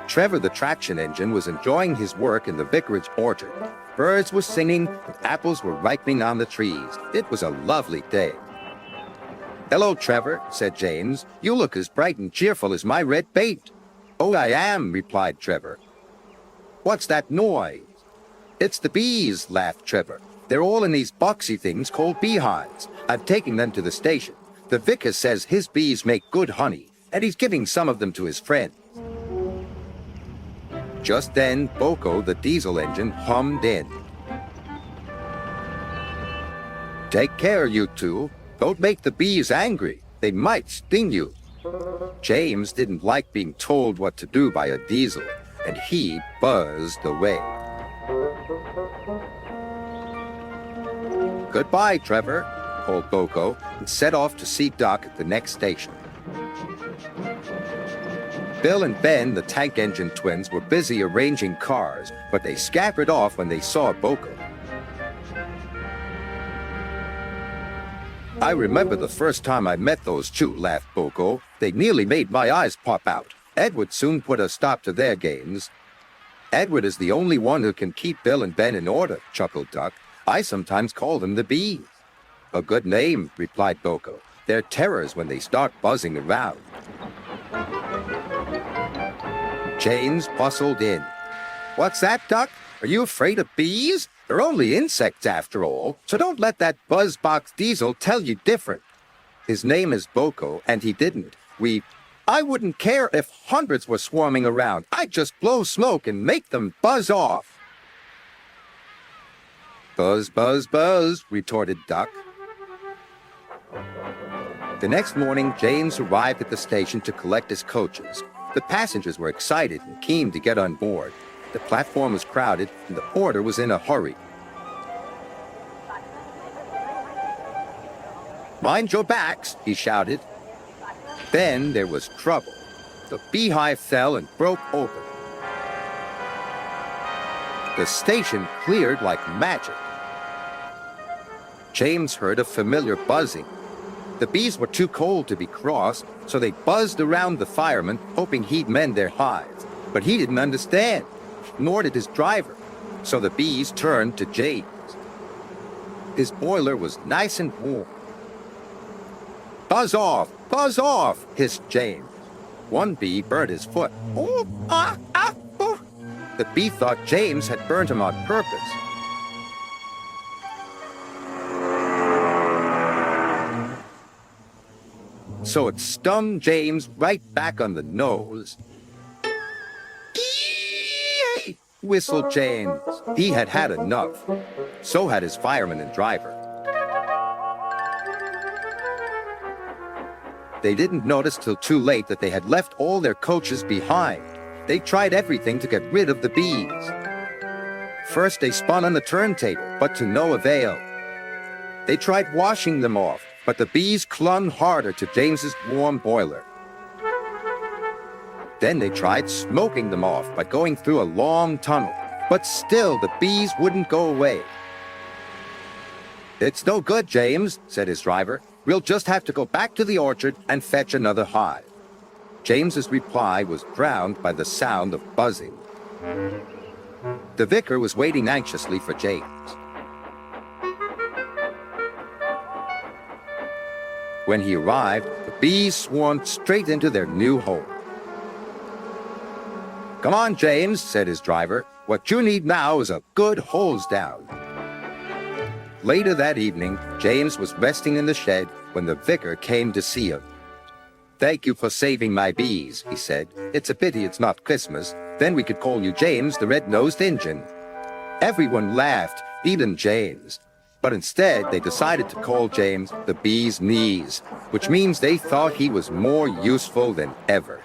Trevor the traction engine was enjoying his work in the vicarage orchard. Birds were singing and apples were ripening on the trees. It was a lovely day. "Hello, Trevor," said James. "You look as bright and cheerful as my red paint." "Oh, I am," replied Trevor. "What's that noise?" "It's the bees," laughed Trevor. "They're all in these boxy things called beehives. I'm taking them to the station. The vicar says his bees make good honey, and he's giving some of them to his friends." Just then, Boko, the diesel engine, hummed in. "Take care, you two. Don't make the bees angry. They might sting you." James didn't like being told what to do by a diesel, and he buzzed away. "Goodbye, Trevor," called Boko, and set off to see Doc at the next station. Bill and Ben, the tank engine twins, were busy arranging cars, but they scampered off when they saw Boko. "I remember the first time I met those two," laughed Boko. "They nearly made my eyes pop out. Edward soon put a stop to their games." "Edward is the only one who can keep Bill and Ben in order," chuckled Duck. "I sometimes call them the bees." "A good name," replied Boko. "They're terrors when they start buzzing around." James bustled in. "What's that, Duck? Are you afraid of bees? They're only insects after all, so don't let that buzzbox diesel tell you different." "His name is Boko, and he didn't. I wouldn't care if hundreds were swarming around. I'd just blow smoke and make them buzz off." "Buzz, buzz, buzz," retorted Duck. The next morning, James arrived at the station to collect his coaches. The passengers were excited and keen to get on board. The platform was crowded, and the porter was in a hurry. "Mind your backs," he shouted. Then there was trouble. The beehive fell and broke open. The station cleared like magic. James heard a familiar buzzing. The bees were too cold to be cross, so they buzzed around the fireman, hoping he'd mend their hives. But he didn't understand, nor did his driver, so the bees turned to James. His boiler was nice and warm. "Buzz off," hissed James. One bee burned his foot. "Oh, oh." The bee thought James had burned him on purpose. So it stung James right back on the nose. "Eee!" whistled James. He had had enough. So had his fireman and driver. They didn't notice till too late that they had left all their coaches behind. They tried everything to get rid of the bees. First they spun on the turntable, but to no avail. They tried washing them off, but the bees clung harder to James's warm boiler. Then they tried smoking them off by going through a long tunnel, but still the bees wouldn't go away. "It's no good, James," said his driver. "We'll just have to go back to the orchard and fetch another hive." James's reply was drowned by the sound of buzzing. The vicar was waiting anxiously for James. When he arrived, the bees swarmed straight into their new home. "Come on, James," said his driver. "What you need now is a good hose down." Later that evening, James was resting in the shed when the vicar came to see him. "Thank you for saving my bees," he said. "It's a pity it's not Christmas. Then we could call you James the Red-Nosed Injun." Everyone laughed, even James. But instead, they decided to call James the Bee's Knees, which means they thought he was more useful than ever.